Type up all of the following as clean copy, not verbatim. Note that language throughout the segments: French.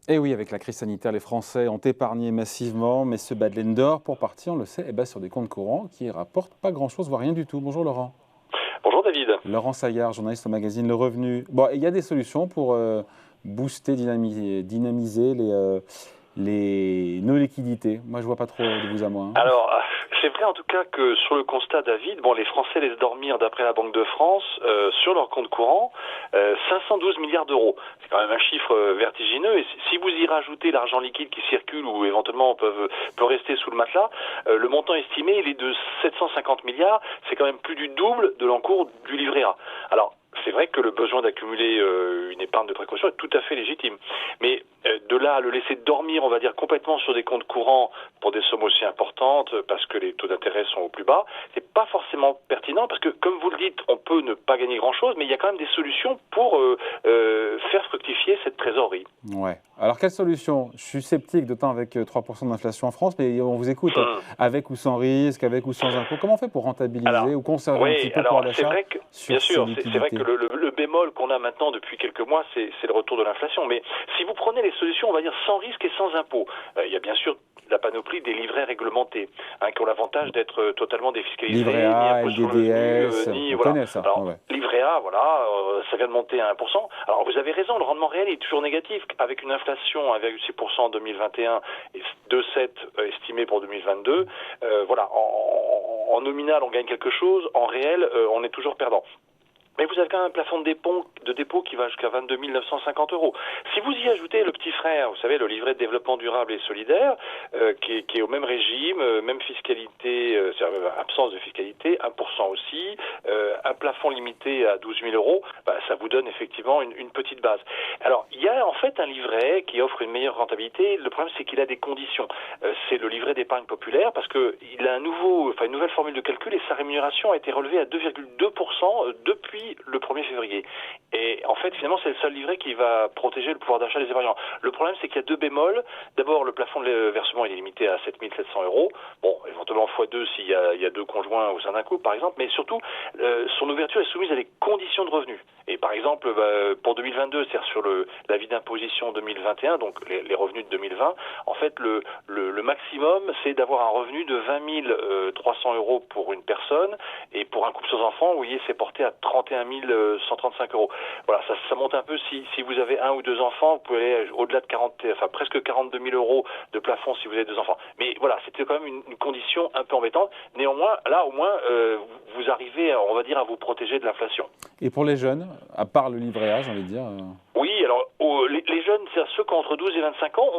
Et oui, avec la crise sanitaire, les Français ont épargné massivement, mais se Madeleine d'or pour partir, on le sait, sur des comptes courants qui rapportent pas grand-chose, voire rien du tout. Bonjour Laurent. Bonjour David. Laurent Saillard, journaliste au magazine Le Revenu. Bon, il y a des solutions pour booster, dynamiser nos liquidités. Moi, je vois pas trop de vous à moi, hein. Alors, c'est vrai en tout cas que sur le constat David, les Français laissent dormir, d'après la Banque de France, sur leur compte courant, 512 milliards d'euros. C'est quand même un chiffre vertigineux. Et si vous y rajoutez l'argent liquide qui circule ou éventuellement peut rester sous le matelas, le montant estimé, il est de 750 milliards. C'est quand même plus du double de l'encours du livret A. Alors, c'est vrai que le besoin d'accumuler une épargne de précaution est tout à fait légitime. Mais de là à le laisser dormir, on va dire, complètement sur des comptes courants pour des sommes aussi importantes, parce que les taux d'intérêt sont au plus bas, c'est pas forcément pertinent, parce que, comme vous le dites, on peut ne pas gagner grand-chose, mais il y a quand même des solutions pour faire fructifier cette trésorerie. Ouais. Alors, quelle solution? Je suis sceptique, d'autant avec 3% d'inflation en France, mais on vous écoute. Avec ou sans risque, avec ou sans impôt, comment on fait pour rentabiliser ou conserver un petit peu le pouvoir c'est d'achat vrai que, bien sur ces sûr, c'est vrai que liquidités? le bémol qu'on a maintenant depuis quelques mois, c'est le retour de l'inflation. Mais si vous prenez les solutions, on va dire, sans risque et sans impôt, il y a bien sûr la panoplie des livrets réglementés, qui ont l'avantage d'être totalement Livret défiscalisés, ni A, impôt sur le revenu, LDDS, ni on voilà. connaît ça. Alors, Ouais. livret A, voilà, ça vient de monter à 1%. Alors vous avez raison, le rendement réel est toujours négatif, avec une inflation à 1,6% en 2021 et 2,7 estimé pour 2022. Voilà, en nominal on gagne quelque chose, en réel on est toujours perdant. Mais vous avez quand même un plafond de dépôt qui va jusqu'à 22 950 euros. Si vous y ajoutez le petit frère, vous savez, le livret de développement durable et solidaire, qui est au même régime, même fiscalité, absence de fiscalité, 1% aussi, un plafond limité à 12 000 euros, ça vous donne effectivement une petite base. Alors, il y a en fait un livret qui offre une meilleure rentabilité. Le problème, c'est qu'il a des conditions. C'est le livret d'épargne populaire, parce qu'il a une nouvelle formule de calcul, et sa rémunération a été relevée à 2,2% depuis le 1er février. Et en fait, finalement, c'est le seul livret qui va protéger le pouvoir d'achat des épargnants. Le problème, c'est qu'il y a deux bémols. D'abord, le plafond de versement est limité à 7 700 euros. Bon, éventuellement x2 s'il y a deux conjoints au sein d'un couple, par exemple. Mais surtout, son ouverture est soumise à des conditions de revenus. Et par exemple, pour 2022, c'est-à-dire sur l'avis d'imposition 2021, donc les revenus de 2020, en fait, le maximum, c'est d'avoir un revenu de 20 300 euros pour une personne. Et pour un couple sans enfants, vous voyez, c'est porté à 31 135 euros. Voilà, ça monte un peu. Si vous avez un ou deux enfants, vous pouvez aller au-delà de presque 42 000 euros de plafond si vous avez deux enfants. Mais voilà, c'était quand même une condition un peu embêtante. Néanmoins, là, au moins, vous arrivez, on va dire, à vous protéger de l'inflation. Et pour les jeunes, à part le livret A, j'ai envie de dire. Oui, alors les jeunes, c'est-à-dire ceux qui ont entre 12 et 25 ans,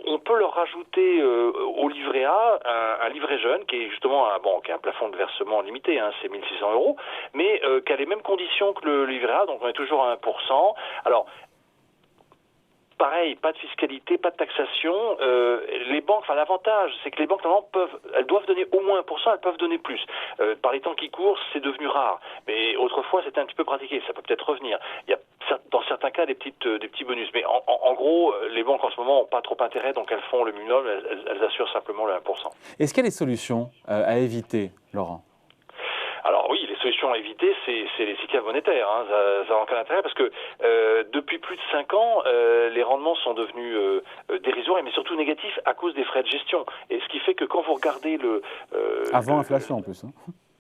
on peut leur rajouter au livret A un livret jeune qui est justement qui a un plafond de versement limité, c'est 1 600 euros, mais qui a les mêmes conditions que le livret A, donc on est toujours à 1%. Alors, pareil, pas de fiscalité, pas de taxation. Les banques, l'avantage, c'est que les banques, normalement, elles doivent donner au moins 1%, elles peuvent donner plus. Par les temps qui courent, c'est devenu rare. Mais autrefois, c'était un petit peu pratiqué. Ça peut peut-être revenir. Il y a, dans certains cas, des petits bonus. Mais en gros, les banques, en ce moment, n'ont pas trop intérêt, donc elles font le minimum, elles assurent simplement le 1%. Est-ce qu'il y a des solutions à éviter, Laurent? Alors oui, les solutions à éviter, c'est les cycles monétaires. Ça n'a aucun intérêt parce que depuis plus de 5 ans, les rendements sont devenus dérisoires, mais surtout négatifs à cause des frais de gestion. Et ce qui fait que quand vous regardez Avant inflation en plus.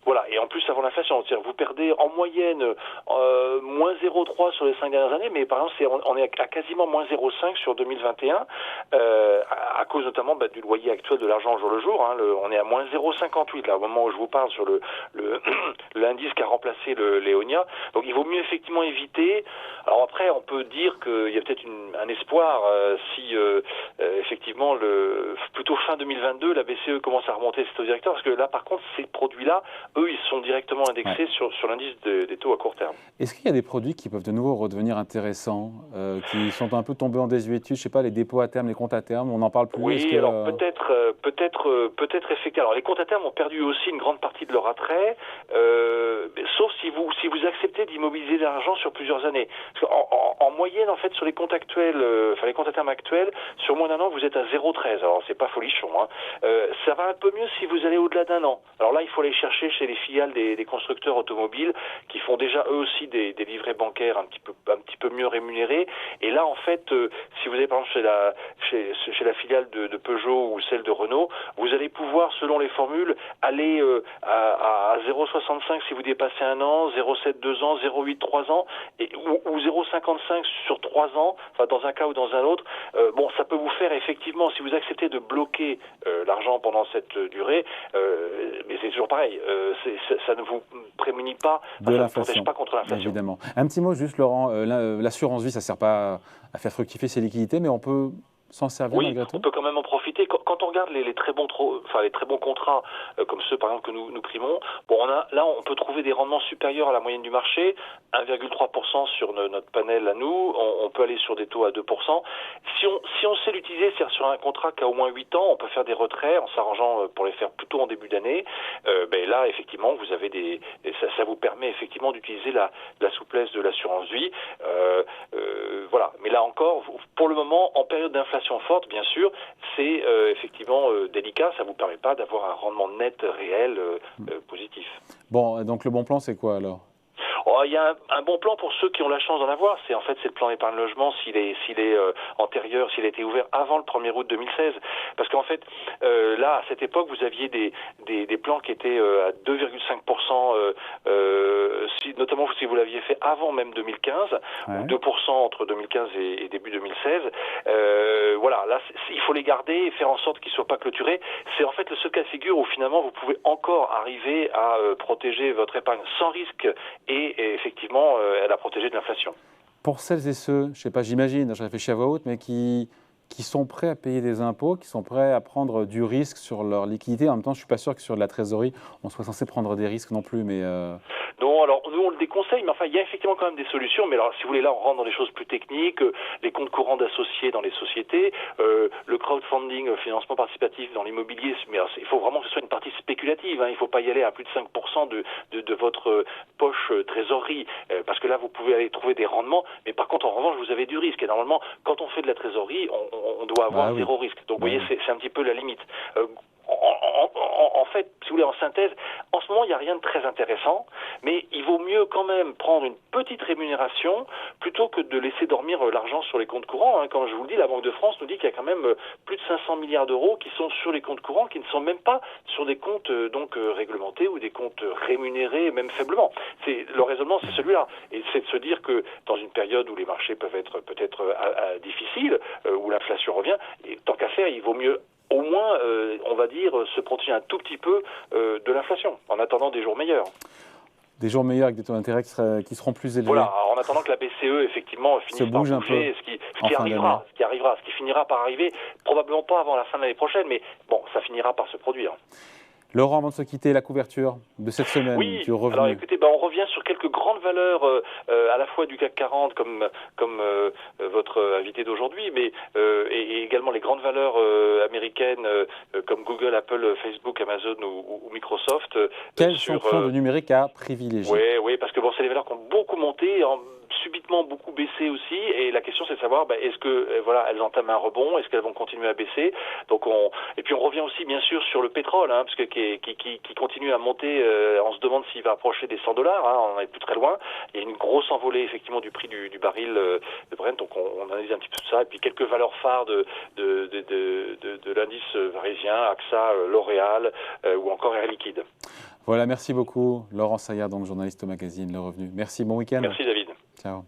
Voilà, et en plus avant l'inflation, vous perdez en moyenne moins 0,3 sur les 5 dernières années, mais par exemple on est à quasiment moins 0,5 sur 2021, à cause notamment du loyer actuel de l'argent au jour le jour. On est à moins 0,58 là au moment où je vous parle sur l'indice qui a remplacé l'Eonia. Donc il vaut mieux effectivement éviter. Alors après on peut dire qu'il y a peut-être un espoir si effectivement plutôt fin 2022 la BCE commence à remonter ses taux directeurs, parce que là par contre ces produits-là, eux, ils sont directement indexés sur l'indice des taux à court terme. Est-ce qu'il y a des produits qui peuvent de nouveau redevenir intéressants, qui sont un peu tombés en désuétude? Je ne sais pas, les dépôts à terme, les comptes à terme, on n'en parle plus. Oui, alors peut-être effectivement. Alors les comptes à terme ont perdu aussi une grande partie de leur attrait. sauf si vous acceptez d'immobiliser l'argent sur plusieurs années. Parce en moyenne, en fait, sur les comptes actuels, les comptes à terme actuels, sur moins d'un an, vous êtes à 0,13. Alors, c'est pas folichon, hein. Ça va un peu mieux si vous allez au-delà d'un an. Alors là, il faut aller chercher chez les filiales des constructeurs automobiles qui font déjà eux aussi des livrets bancaires un petit peu mieux rémunérés. Et là, en fait, si vous allez par exemple chez la filiale de Peugeot ou celle de Renault, vous allez pouvoir, selon les formules, aller à 0,65 si vous dépassez un an, 0,7 2 ans, 0,8 3 ans, ou 0,55 sur 3 ans, enfin dans un cas ou dans un autre. Bon, ça peut vous faire effectivement, si vous acceptez de bloquer l'argent pendant cette durée, mais c'est toujours pareil, ça ne vous prémunit pas, de ça ne l'inflation. protège pas contre l'inflation. Évidemment. Un petit mot juste, Laurent, l'assurance vie, ça ne sert pas à faire fructifier ses liquidités, mais on peut s'en servir malgré tout. On peut quand même en profiter. Quand on regarde les très bons contrats, comme ceux par exemple que nous primons, bon, là on peut trouver des rendements supérieurs à la moyenne du marché, 1,3% sur notre panel à nous, on peut aller sur des taux à 2%. Si on sait l'utiliser, c'est-à-dire sur un contrat qui a au moins 8 ans, on peut faire des retraits en s'arrangeant pour les faire plutôt en début d'année. Là, effectivement, vous avez ça vous permet effectivement d'utiliser la souplesse de l'assurance vie. Voilà. Mais là encore, pour le moment, en période d'inflation forte, bien sûr, c'est effectivement délicat. Ça ne vous permet pas d'avoir un rendement net réel positif. Bon, donc le bon plan, c'est quoi alors ? Il y a un bon plan pour ceux qui ont la chance d'en avoir. C'est le plan épargne logement s'il est antérieur, s'il a été ouvert avant le 1er août 2016. Parce qu'en fait, là, à cette époque, vous aviez des plans qui étaient à 2,5%, notamment si vous l'aviez fait avant même 2015, ou 2% entre 2015 et début 2016. Voilà, là, il faut les garder et faire en sorte qu'ils ne soient pas clôturés. C'est en fait le seul cas de figure où finalement vous pouvez encore arriver à protéger votre épargne sans risque et effectivement elle a protégé de l'inflation. Pour celles et ceux, je ne sais pas, j'imagine, je réfléchis à voix haute, mais qui sont prêts à payer des impôts, qui sont prêts à prendre du risque sur leur liquidité. En même temps, je ne suis pas sûr que sur de la trésorerie, on soit censé prendre des risques non plus. Mais Non, alors nous on le déconseille, mais enfin il y a effectivement quand même des solutions. Mais alors si vous voulez, là on rentre dans des choses plus techniques, les comptes courants d'associés dans les sociétés, le crowdfunding, financement participatif dans l'immobilier. Mais alors, il faut vraiment que ce soit une partie spéculative. Hein. Il ne faut pas y aller à plus de 5% de votre poche trésorerie, parce que là vous pouvez aller trouver des rendements. Mais par contre en revanche vous avez du risque. Et normalement quand on fait de la trésorerie, on doit avoir zéro risque. Donc vous voyez, c'est un petit peu la limite. En fait, si vous voulez, en synthèse, en ce moment, il n'y a rien de très intéressant, mais il vaut mieux quand même prendre une petite rémunération plutôt que de laisser dormir l'argent sur les comptes courants. Hein. Comme je vous le dis, la Banque de France nous dit qu'il y a quand même plus de 500 milliards d'euros qui sont sur les comptes courants, qui ne sont même pas sur des comptes réglementés ou des comptes rémunérés, même faiblement. Le raisonnement, c'est celui-là. Et c'est de se dire que dans une période où les marchés peuvent être peut-être difficiles, où l'inflation revient, et tant qu'à faire, il vaut mieux au moins, on va dire, se protéger un tout petit peu de l'inflation, en attendant des jours meilleurs. Des jours meilleurs avec des taux d'intérêt qui seront plus élevés. Voilà, en attendant que la BCE, effectivement, finisse par bouger, ce qui finira par arriver, probablement pas avant la fin de l'année prochaine, mais bon, ça finira par se produire. Laurent, avant de se quitter, la couverture de cette semaine du revenu. Alors écoutez, on revient sur quelques grandes valeurs à la fois du CAC 40 comme votre invité d'aujourd'hui, mais et également les grandes valeurs américaines comme Google, Apple, Facebook, Amazon ou Microsoft. Quels sont de numérique à privilégier ? Oui, parce que c'est des valeurs qui ont beaucoup monté, subitement beaucoup baissé aussi, et la question c'est de savoir est-ce que elles entament un rebond, est-ce qu'elles vont continuer à baisser. Et puis on revient aussi bien sûr sur le pétrole, parce que qui continue à monter. On se demande s'il va approcher des $100, on n'en est plus très loin. Il y a une grosse envolée effectivement du prix du baril de Brent, donc on analyse un petit peu ça, et puis quelques valeurs phares de l'indice parisien, AXA, L'Oréal ou encore Air Liquide. Voilà, merci beaucoup Laurent Saillard, donc journaliste au magazine Le Revenu. Merci, bon week-end. Merci David. Ciao.